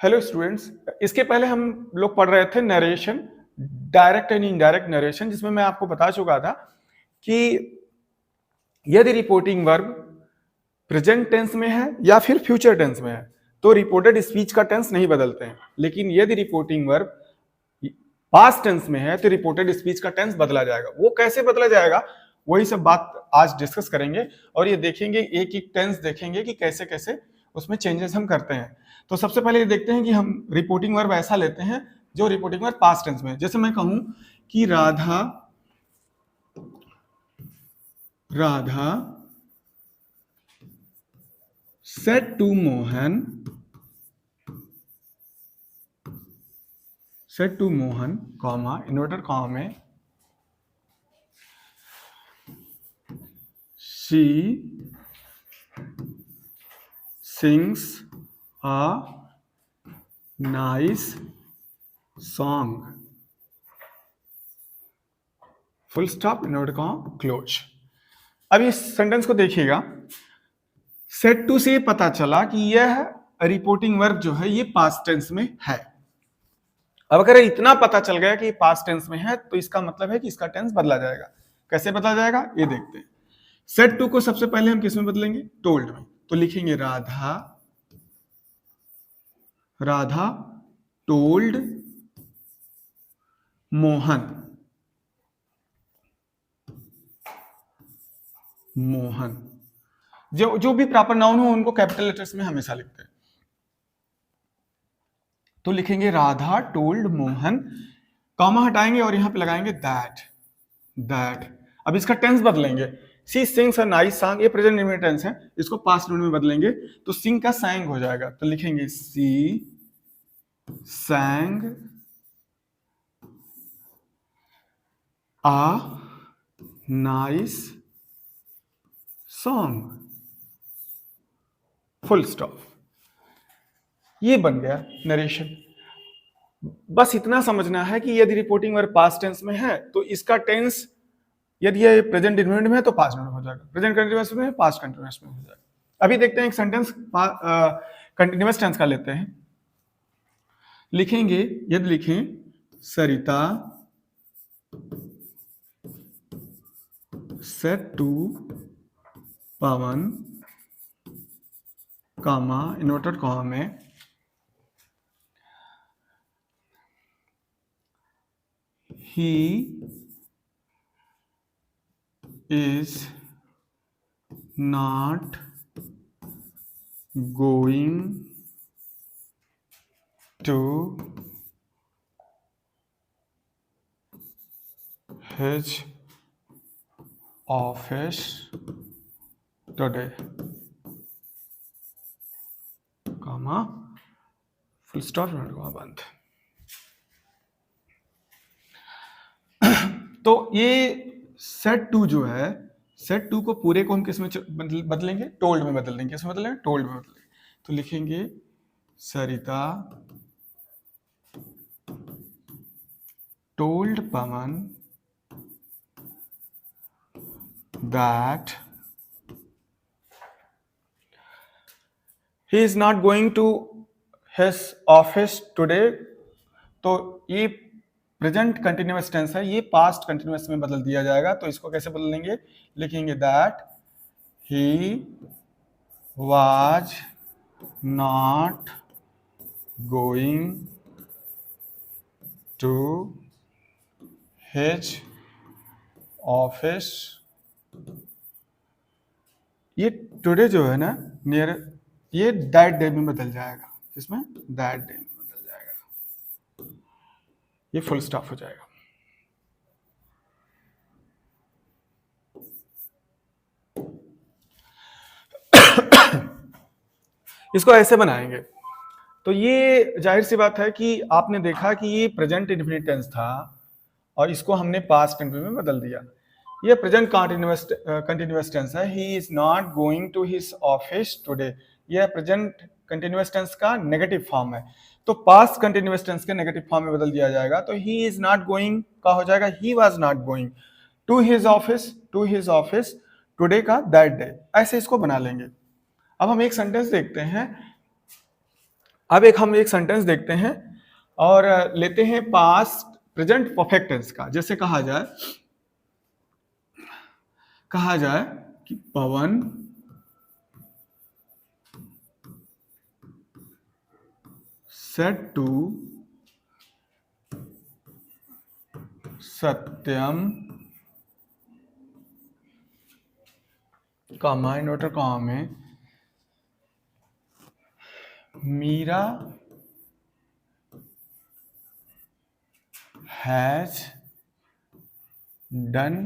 Hello students. इसके पहले हम लोग पढ़ रहे थे narration, direct and indirect narration, जिसमें मैं आपको बता चुका था कि यदि रिपोर्टिंग वर्ब प्रेजेंट टेंस में है या फिर फ्यूचर टेंस में है तो रिपोर्टेड स्पीच का टेंस नहीं बदलते हैं, लेकिन यदि रिपोर्टिंग वर्ब पास्ट टेंस में है तो रिपोर्टेड स्पीच का टेंस बदला जाएगा। वो कैसे बदला जाएगा, वही सब बात आज डिस्कस करेंगे और ये देखेंगे, एक एक टेंस देखेंगे कि कैसे कैसे उसमें चेंजेस हम करते हैं। तो सबसे पहले ये देखते हैं कि हम रिपोर्टिंग वर्ब ऐसा लेते हैं जो रिपोर्टिंग वर्ब पास्ट टेंस में है। जैसे मैं कहूं कि Radha said to Mohan, comma inverted comma में, she sings a nice song, full stop, inverted comma, close. अब इस सेंटेंस को देखिएगा, सेड टू से पता चला कि यह रिपोर्टिंग वर्ब जो है ये पास्ट टेंस में है। अब अगर इतना पता चल गया कि पास्ट टेंस में है तो इसका मतलब है कि इसका टेंस बदला जाएगा। कैसे बदला जाएगा ये देखते हैं। सेड टू को सबसे पहले हम किस में बदलेंगे? टोल्ड में। तो लिखेंगे राधा टोल्ड मोहन जो भी प्रॉपर नाउन हो उनको कैपिटल लेटर्स में हमेशा लिखते हैं। तो लिखेंगे राधा टोल्ड मोहन, कॉमा हटाएंगे और यहां पे लगाएंगे दैट। अब इसका टेंस बदलेंगे। सी सिंग्स अ नाइस सॉन्ग, ये प्रेजेंट इंडेफिनिट टेंस है, इसको पास्ट में बदलेंगे तो सिंग का सैंग हो जाएगा। तो लिखेंगे सी सैंग आ नाइस सॉन्ग, फुल स्टॉप। ये बन गया नरेशन। बस इतना समझना है कि यदि रिपोर्टिंग वर्ब पास्ट टेंस में है तो इसका टेंस, यदि ये प्रेजेंट इंडेफिनिट में है तो पास्ट में हो जाएगा, प्रेजेंट कंटीन्यूअस में है पास्ट कंटीन्यूअस में हो जाएगा। अभी देखते हैं एक सेंटेंस कंटीन्यूअस टेंस का लेते हैं। लिखेंगे, यदि लिखें Sarita said to Pawan, comma inverted comma में, he is not going to his office today, comma full stop, comma बंद। तो ये सेट टू जो है, सेट टू को पूरे को हम किस में बदलेंगे? टोल्ड में बदल देंगे। किस में बदलेंगे? टोल्ड में बदलेंगे। तो लिखेंगे Sarita told Pawan that he is not going to his office today। तो ये प्रेजेंट कंटिन्यूअस टेंस है, ये पास्ट कंटिन्यूअस में बदल दिया जाएगा। तो इसको कैसे बदलेंगे? लिखेंगे that he was not going to his office. ये टुडे जो है ना, नियर, ये दैट डे में बदल जाएगा। इसमें दैट डे में बदल जाएगा, ये फुल स्टॉप हो जाएगा। इसको ऐसे बनाएंगे तो ये जाहिर सी बात है कि आपने देखा कि ये प्रेजेंट इंडेफिनिट टेंस था और इसको हमने पास्ट टेंस में बदल दिया। ये प्रेजेंट कंटिन्यूअस टेंस है, he is not going to his office today. यह प्रेजेंट कंटिन्यूअस टेंस का नेगेटिव फॉर्म है, तो पास्ट कंटिन्यूअस टेंस के नेगेटिव फॉर्म में बदल दिया जाएगा। तो ही इज नॉट गोइंग का हो जाएगा he was not going to his office today का दैट डे। ऐसे इसको बना लेंगे। अब हम एक सेंटेंस देखते हैं। अब हम एक सेंटेंस देखते हैं और लेते हैं पास्ट प्रेजेंट परफेक्ट टेंस का। जैसे कहा जाए कि Pawan said to Satyam comma inverter comma में Meera has done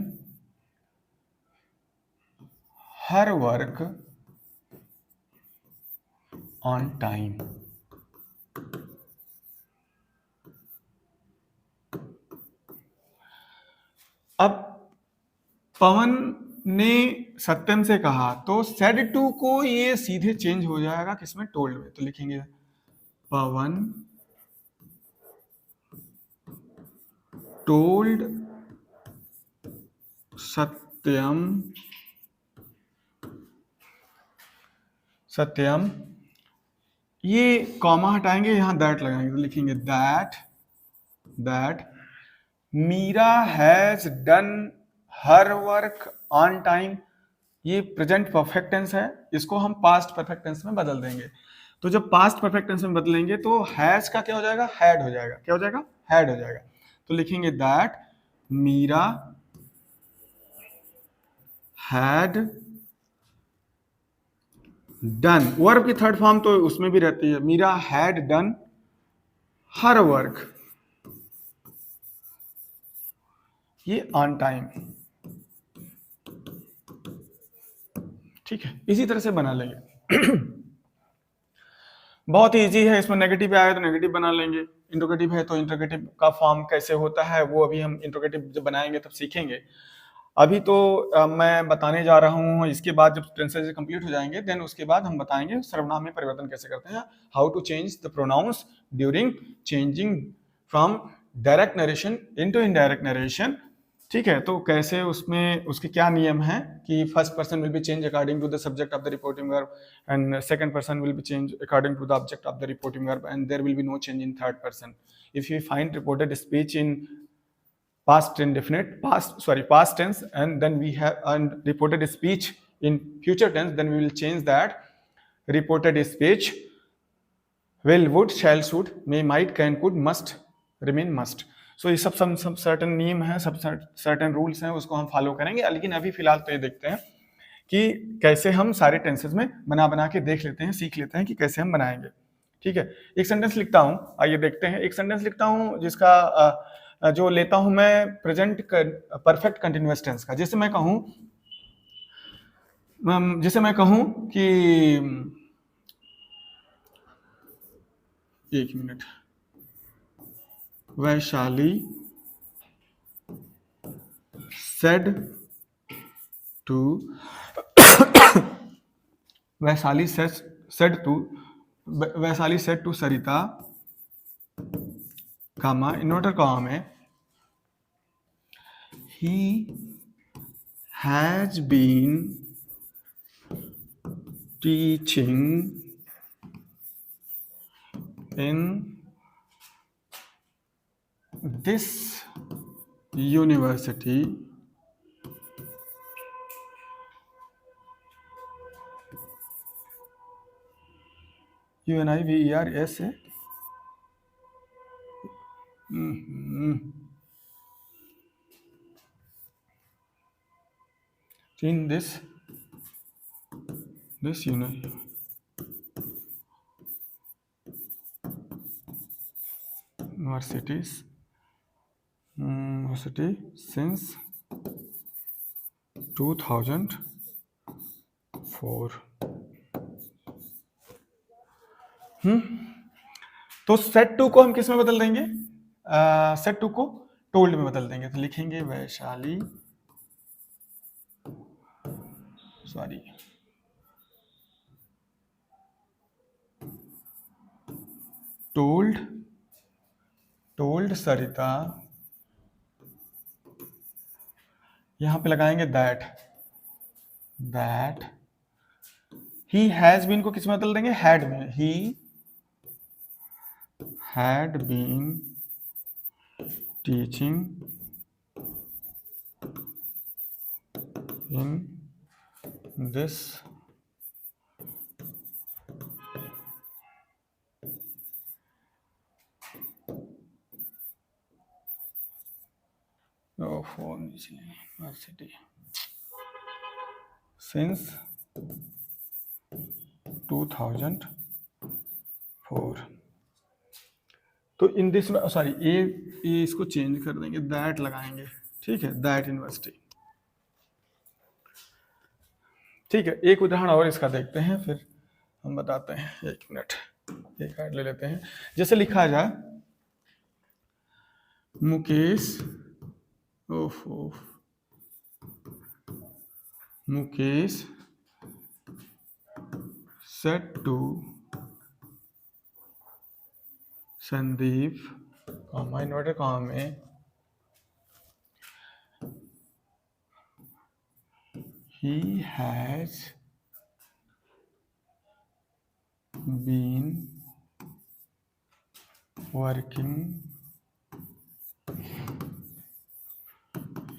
her work on time. अब पवन ने सत्यम से कहा तो सेड टू को ये सीधे चेंज हो जाएगा किसमें, टोल्ड में। तो लिखेंगे पवन टोल्ड सत्यम ये कॉमा हटाएंगे, यहां दैट लगाएंगे तो लिखेंगे that Meera has done her work on time. ये प्रेजेंट परफेक्ट टेंस है, इसको हम पास्ट परफेक्ट टेंस में बदल देंगे। तो जब पास्ट परफेक्ट टेंस में बदलेंगे तो हैज का क्या हो जाएगा, हैड हो जाएगा। क्या हो जाएगा, हैड हो जाएगा। तो लिखेंगे that Meera had done, verb की थर्ड फॉर्म तो उसमें भी रहती है, Meera had done her work, ये ऑन टाइम। ठीक है, इसी तरह से बना लेंगे। बहुत इजी है, इसमें नेगेटिव आया तो नेगेटिव बना लेंगे, इंट्रोगेटिव है तो इंट्रोगेटिव का फॉर्म कैसे होता है वो अभी हम इंट्रोगेटिव जब बनाएंगे तब सीखेंगे। अभी तो मैं बताने जा रहा हूँ, इसके बाद जब टेंसेस कंप्लीट हो जाएंगे देन उसके बाद हम बताएंगे सर्वनाम में परिवर्तन कैसे करते हैं, how to change the pronouns during changing from direct narration into indirect narration. ठीक है, तो कैसे उसमें उसके क्या नियम हैं कि first person will be change according to the subject of the reporting verb and second person will be change according to the object of the reporting verb and there will be no change in third person. If you find reported speech in past tense and then we have reported speech in future tense, then we will change that reported speech will, would, shall, should, may, might, can, could, must remain must। so ये सब certain नियम है, सब certain rules हैं, उसको हम follow करेंगे। लेकिन अभी फिलहाल तो ये देखते हैं कि कैसे हम सारे टेंसेस में बना के देख लेते हैं, सीख लेते हैं कि कैसे हम बनाएंगे। ठीक है, एक सेंटेंस लिखता हूं, आइए देखते हैं। एक सेंटेंस लिखता हूं जिसका जो लेता हूं मैं प्रेजेंट परफेक्ट कंटिन्यूअस टेंस का। जैसे मैं कहूं कि एक minute, Vaishali said to Sarita comma inverter comma में he has been teaching in this university UNIVERS in this university since 2004। तो सेट टू को हम किस में बदल देंगे, सेट टू को टोल्ड में बदल देंगे। तो लिखेंगे वैशाली टोल्ड सरिता, यहां पे लगाएंगे दैट ही हैज बीन को किस में बदल देंगे, हैड में। ही had been teaching in this university since 2004। तो इन दिस सॉरी ये इसको चेंज कर देंगे, दैट लगाएंगे, ठीक है, दैट यूनिवर्सिटी। ठीक है, एक उदाहरण और इसका देखते हैं फिर हम बताते हैं। एक मिनट, एक ऐड ले लेते हैं। जैसे लिखा जाए Mukesh Mukesh said to Sandeep, inverted comma में, he has been working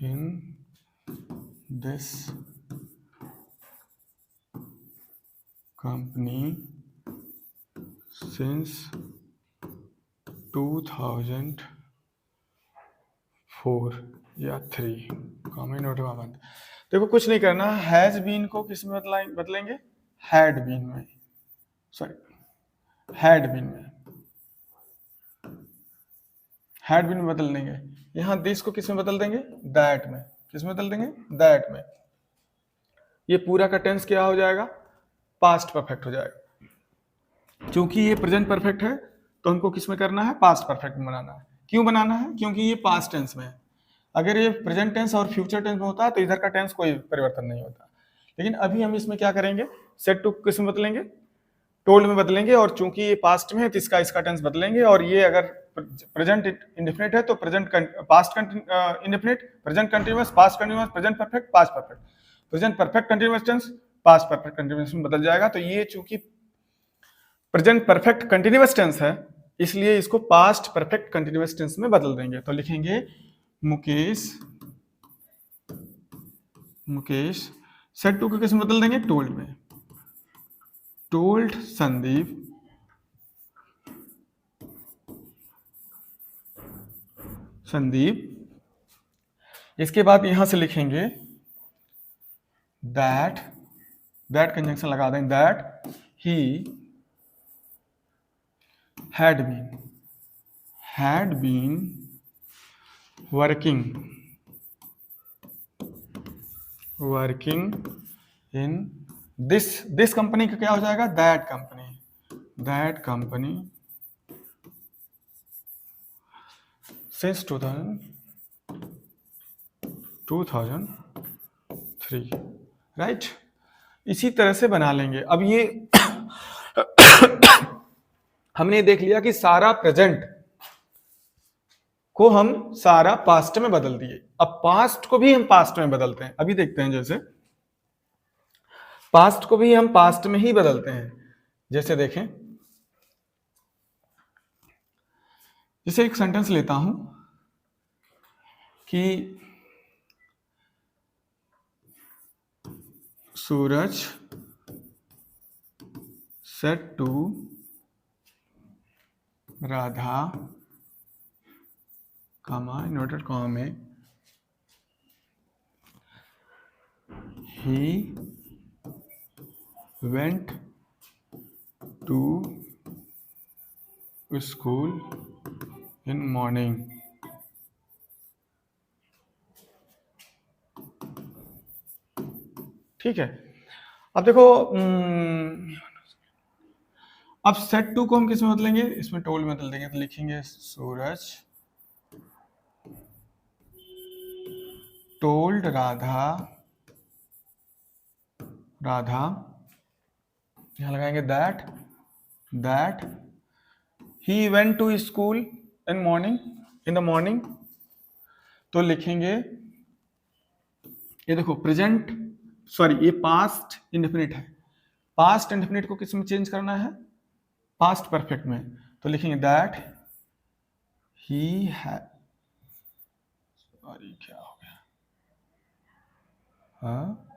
in this company since 2004 या 3 कॉमन नोट बंद। देखो कुछ नहीं करना, हैज बीन को किस में बदलेंगे, हैड बीन में, सॉरी हैड बीन में, हैड बीन में बदल देंगे। यहां दिस को किस में बदल देंगे, दैट में। किस में बदल देंगे, दैट में। ये पूरा का टेंस क्या हो जाएगा, पास्ट परफेक्ट हो जाएगा। क्योंकि ये प्रेजेंट परफेक्ट है तो हमको किस में करना है, पास्ट परफेक्ट में बनाना है। क्यों बनाना है, क्योंकि ये पास्ट टेंस में है। अगर ये प्रेजेंट टेंस और फ्यूचर टेंस में होता है तो इधर का टेंस कोई परिवर्तन नहीं होता। लेकिन अभी हम इसमें क्या करेंगे, सेट टू किस में बदलेंगे, टोल्ड में बदलेंगे। और चूंकि ये पास्ट में है तो इसका टेंस बदलेंगे। और ये अगर प्रेजेंट इंडेफिनिट है तो present past indefinite, present continuous, past continuous, present perfect, past perfect, present perfect continuous tense past perfect continuous में बदल जाएगा। तो ये चूंकि प्रेजेंट परफेक्ट कंटीन्यूअस टेंस है इसलिए इसको पास्ट परफेक्ट कंटीन्यूअस टेंस में बदल देंगे। तो लिखेंगे मुकेश सेड टू को किस में बदल देंगे, टोल्ड में। टोल्ड संदीप। इसके बाद यहां से लिखेंगे दैट कंजंक्शन लगा दें, that he had been working in this company का क्या हो जाएगा, दैट कंपनी since 2003, राइट। इसी तरह से बना लेंगे। अब ये हमने देख लिया कि सारा प्रेजेंट को हम सारा पास्ट में बदल दिए। अब पास्ट को भी हम पास्ट में बदलते हैं। अभी देखते हैं, जैसे पास्ट को भी हम पास्ट में ही बदलते हैं। जैसे देखें, जैसे एक सेंटेंस लेता हूं कि Suraj said to Radha, inverted comma में, he went to school in morning। ठीक है। अब देखो, अब सेट टू को हम किस में बदलेंगे, इसमें टोल्ड में बदल देंगे। तो लिखेंगे सूरज टोल्ड राधा यहां लगाएंगे that he went to school in the morning. तो लिखेंगे, ये देखो प्रेजेंट, सॉरी ये पास्ट इंडेफिनिट है। पास्ट इंडेफिनिट को किस में चेंज करना है, पास्ट परफेक्ट में। तो लिखेंगे दैट ही है, सॉरी क्या हो गया, हाँ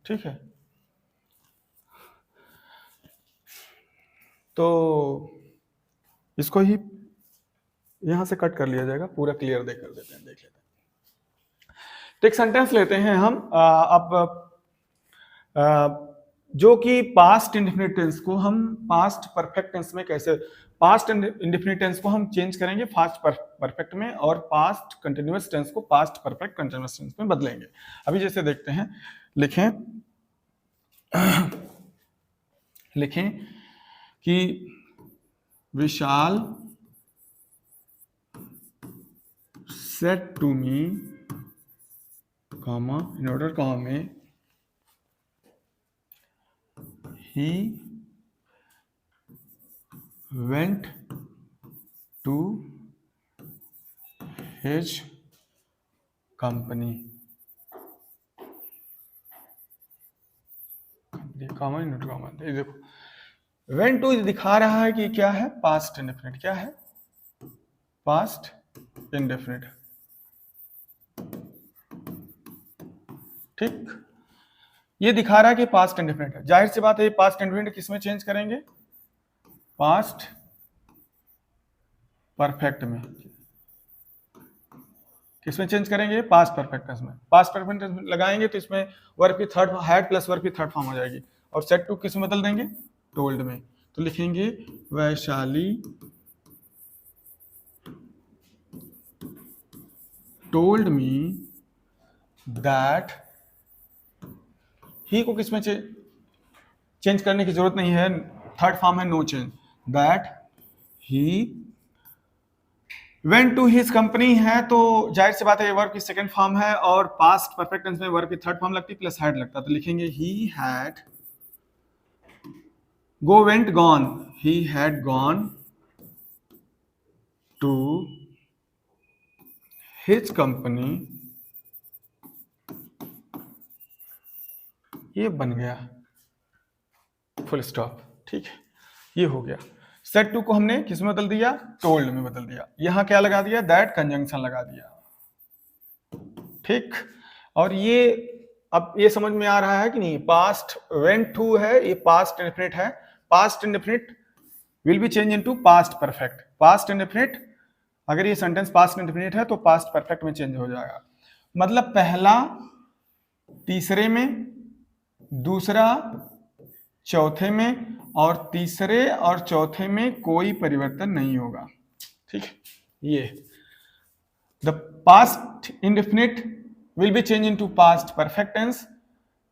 ठीक है। तो इसको ही यहां से कट कर लिया जाएगा, पूरा क्लियर देख लेते हैं। तो एक सेंटेंस लेते हैं हम अब जो कि पास्ट इंडेफिनिट टेंस को हम पास्ट परफेक्ट टेंस में कैसे, पास्ट इंडेफिनिट टेंस को हम चेंज करेंगे फास्ट परफेक्ट में, और पास्ट कंटिन्यूअस टेंस को पास्ट परफेक्ट कंटिन्यूअस टेंस में बदलेंगे। अभी जैसे देखते हैं, लिखें लिखें कि Vishal said to me, comma, in order comma में he went to his company, comma in order comma, ये देखो went to दिखा रहा है कि क्या है, पास्ट इंडेफिनिट, क्या है पास्ट इंडेफिनिट, ठीक, ये दिखा रहा है कि पास्ट इंडेफिनिट है। जाहिर सी बात है, पास्ट इंडेफिनिट किसमें चेंज करेंगे, पास्ट परफेक्ट में, किसमें चेंज करेंगे, पास्ट परफेक्ट में। पास्ट परफेक्ट लगाएंगे तो इसमें वर्ब की थर्ड, हैड प्लस वर्ब की थर्ड फॉर्म हो जाएगी, और सेट टू किसमें बदल देंगे, टोल्ड में। तो लिखेंगे Vaishali told me that, he को किसमें चेंज करने की जरूरत नहीं है, थर्ड फॉर्म है no change, that he went to his company है, तो जाहिर सी बात है ये वर्ब की सेकंड फॉर्म है, और पास्ट परफेक्ट टेंस में वर्ब की थर्ड फॉर्म लगती प्लस हैड लगता, तो लिखेंगे he had, go went gone, he had gone to his company, ये बन गया फुल स्टॉप, ठीक है, ये हो गया। सेट टू को हमने किस में बदल दिया, टोल्ड में बदल दिया, यहां क्या लगा दिया, दैट कंजंक्शन लगा दिया, ठीक। और ये अब ये समझ में आ रहा है कि नहीं, पास्ट वेंट टू है, ये पास्ट इंडेफिनिट है, past indefinite will be change into past perfect, past indefinite अगर ये सेंटेंस पास्ट इंडेफिनिट है तो पास्ट परफेक्ट में चेंज हो जाएगा, मतलब पहला तीसरे में, दूसरा चौथे में, और तीसरे और चौथे में कोई परिवर्तन नहीं होगा, ठीक है। ये the past indefinite will be changed into past perfect tense,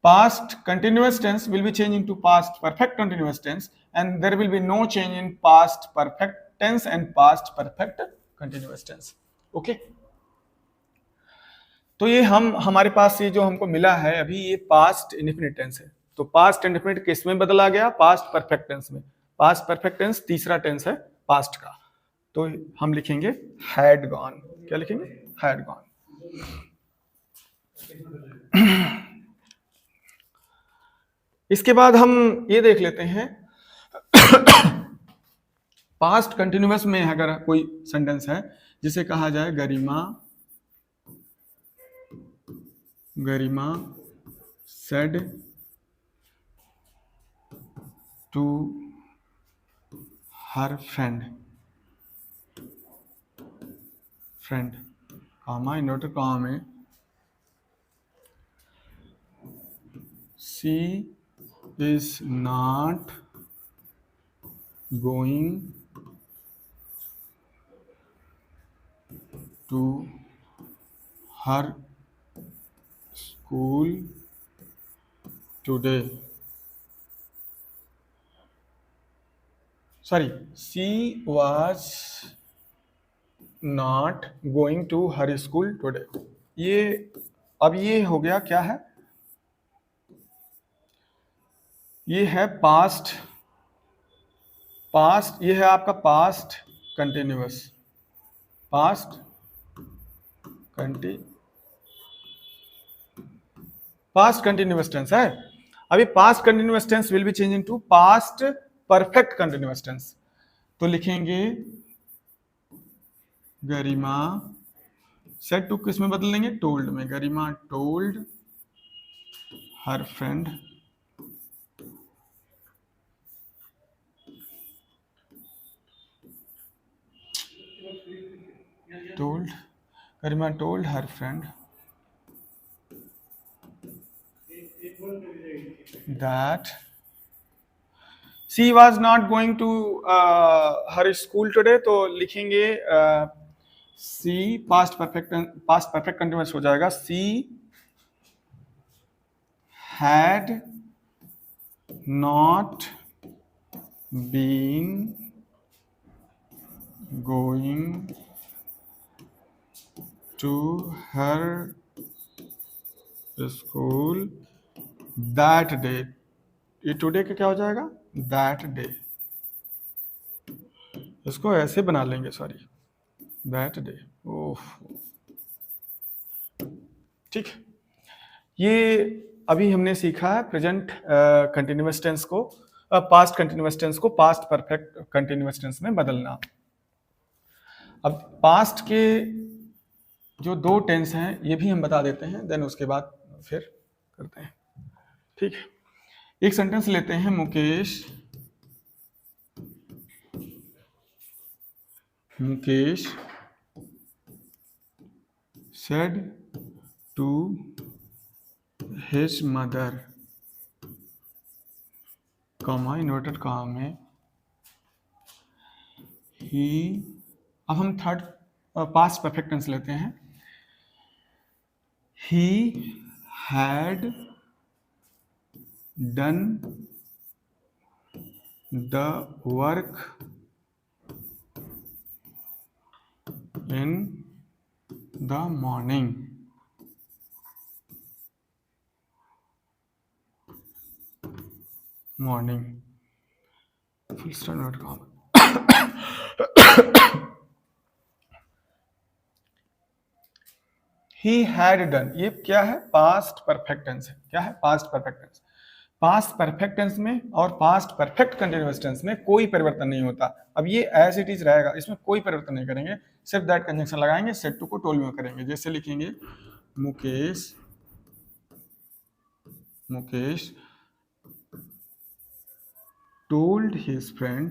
past continuous tense will be changed into past perfect continuous tense, and there will be no change in past perfect tense and past perfect continuous tense, okay। तो ये हमारे पास ये जो हमको मिला है अभी, ये पास्ट इंडेफिनिट टेंस है, तो पास्ट इंडेफिनिट किस में बदला गया, पास्ट परफेक्ट टेंस में। पास्ट परफेक्ट टेंस तीसरा टेंस है पास्ट का, तो हम लिखेंगे हैड गॉन, क्या लिखेंगे, हैड गॉन। इसके बाद हम ये देख लेते हैं पास्ट कंटिन्यूअस में अगर कोई सेंटेंस है जिसे कहा जाए Garima said to her friend comma inverted comma में, she is not going to her school today, sorry, she was not going to her school today, ये अब ये हो गया क्या है, ये है पास्ट पास्ट, ये है आपका past continuous, past continuous tense है। अभी past continuous tense will be change into past perfect continuous tense. तो लिखेंगे गरिमा सेड टू, किस में बदल लेंगे, टोल्ड में। Garima told her friend Garima told her friend that she was not going to her school today, तो लिखेंगे she past perfect continuous हो जाएगा, she had not been going to her school that day। ये टुडे का क्या हो जाएगा, दैट डे। इसको ऐसे बना लेंगे, सॉरी, दैट डे। ओह, ठीक। ये अभी हमने सीखा है प्रेजेंट कंटिन्यूअस टेंस को, पास्ट कंटिन्यूअस टेंस को पास्ट परफेक्ट कंटिन्यूअस टेंस में बदलना। अब पास्ट के जो दो टेंस हैं ये भी हम बता देते हैं, देन उसके बाद फिर करते हैं, ठीक है। एक सेंटेंस लेते हैं, Mukesh said to his mother, comma inverted comma में, he, अब हम थर्ड पास्ट परफेक्ट टेंस लेते हैं, he had done the work in the morning। Full stop not comma. He had done, ये क्या है, पास्ट परफेक्ट टेंस है। क्या है, past perfect tense. Past perfect tense में और पास्ट परफेक्ट कंटिन्यूअस टेंस में कोई परिवर्तन नहीं होता। अब ये एज इट इज रहेगा, इसमें कोई परिवर्तन नहीं करेंगे, सिर्फ दैट कंजंक्शन लगाएंगे, सेड टू को टोल्ड में करेंगे। जैसे लिखेंगे Mukesh told his friend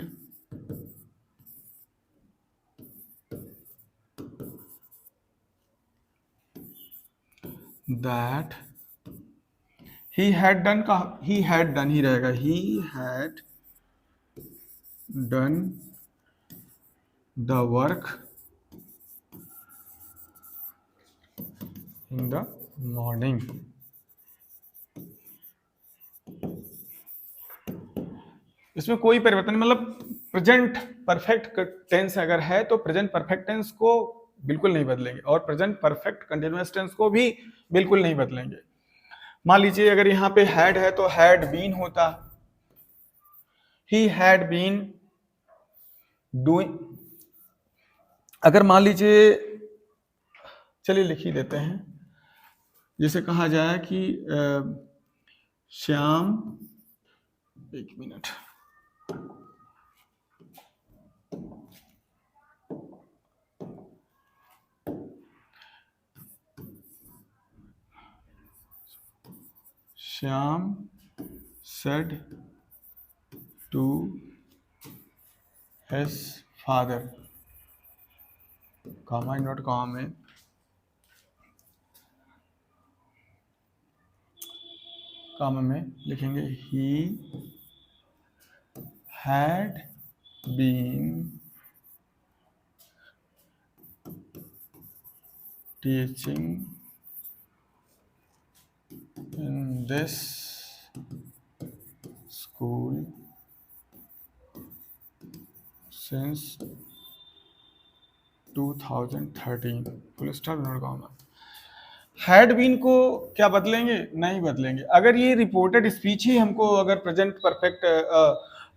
that he had done का he had done ही रहेगा, he had done the work in the morning। इसमें कोई परिवर्तन, मतलब प्रेजेंट परफेक्ट टेंस अगर है तो प्रेजेंट परफेक्ट टेंस को बिल्कुल नहीं बदलेंगे और प्रेजेंट परफेक्ट कंटिन्यूअस टेंस को भी बिल्कुल नहीं बदलेंगे। मान लीजिए अगर यहाँ पे हैड है तो हैड बीन होता, ही हैड बीन डूइंग। अगर मान लीजिए, चलिए लिख ही देते हैं, जैसे कहा जाए कि श्याम, एक minute, Shyam said to his father, comma not comma में, कॉमा में लिखेंगे he had been teaching in this school since 2013, full stop not comma. Had been को क्या बदलेंगे, नहीं बदलेंगे। अगर ये रिपोर्टेड स्पीच ही हमको अगर present perfect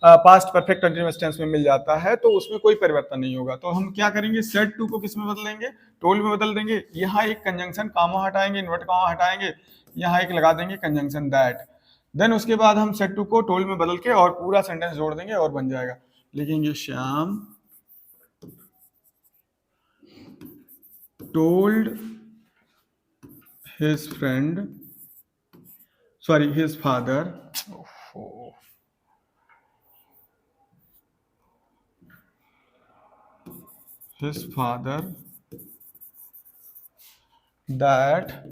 past perfect continuous tense में मिल जाता है, तो उसमें कोई परिवर्तन नहीं होगा। तो हम क्या करेंगे, सेड टू को किस में बदलेंगे, टोल्ड में बदल देंगे। यहाँ एक कंजंक्शन कामा हटाएंगे, इन्वर्ट कामा हटाएंगे, यहाँ एक लगा देंगे कंजंक्शन दैट। देन उसके बाद हम सेड टू को टोल्ड में बदल के और पूरा सेंटेंस जोड़ देंगे और बन जाएगा। लिखेंगे Shyam told his friend, sorry, his father, his father that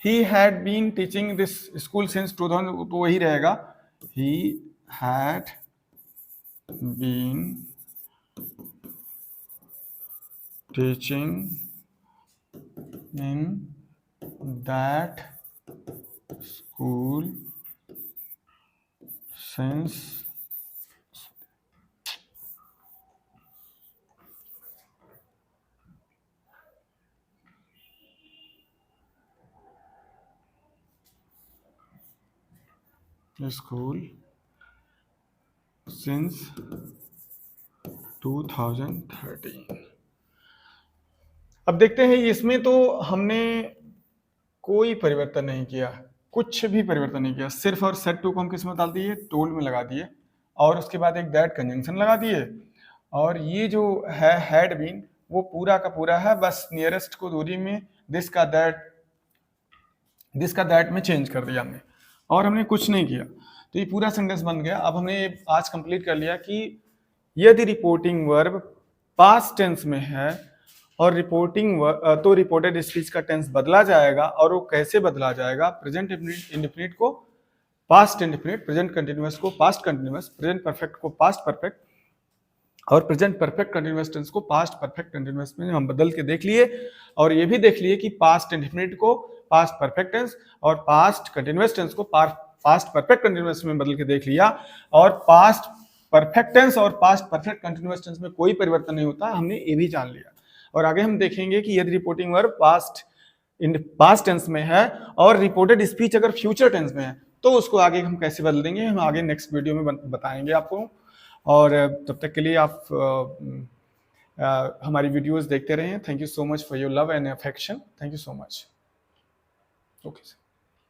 he had been teaching this school since 2000, तो वही रहेगा, he had been teaching in that school since school since 2013। अब देखते हैं इसमें तो हमने कोई परिवर्तन नहीं किया, कुछ भी परिवर्तन नहीं किया, सिर्फ और सेट टू को हम किस में डाल दिए, टोल्ड में लगा दिए, और उसके बाद एक दैट कंजंक्शन लगा दिए, और ये जो है हैड बीन वो पूरा का पूरा है, बस नियरेस्ट को दूरी में दिस का दैट में चेंज कर दिया हमने, और हमने कुछ नहीं किया। तो ये पूरा सेंटेंस बन गया। अब हमने आज कंप्लीट कर लिया कि यदि रिपोर्टिंग वर्ब पास्ट टेंस में है और तो रिपोर्टेड स्पीच का टेंस बदला जाएगा, और वो कैसे बदला जाएगा, प्रेजेंट इंडेफिनिट को पास्ट इंडेफिनिट, प्रेजेंट कंटिन्यूअस को पास्ट कंटिन्यूअस, प्रेजेंट परफेक्ट को पास्ट परफेक्ट, और प्रेजेंट परफेक्ट कंटिन्यूअस टेंस को पास्ट परफेक्ट कंटिन्यूअस में हम बदल के देख लिए। और ये भी देख लिए कि पास्ट इंडेफिनिट को पास्ट परफेक्ट टेंस और पास्ट कंटिन्यूअस टेंस को पास्ट परफेक्ट कंटिन्यूअस में बदल के देख लिया, और पास्ट परफेक्ट टेंस और पास्ट परफेक्ट कंटिन्यूअस टेंस में कोई परिवर्तन नहीं होता, हमने ये भी जान लिया। और आगे हम देखेंगे कि यदि रिपोर्टिंग वर्ब पास्ट टेंस में है और रिपोर्टेड स्पीच अगर फ्यूचर टेंस में है, तो उसको आगे हम कैसे बदल देंगे, हम आगे नेक्स्ट वीडियो में बताएंगे आपको। और तब तक के लिए आप हमारी वीडियोस देखते रहें। Thank you so much for your love and affection. Thank you so much. Okay.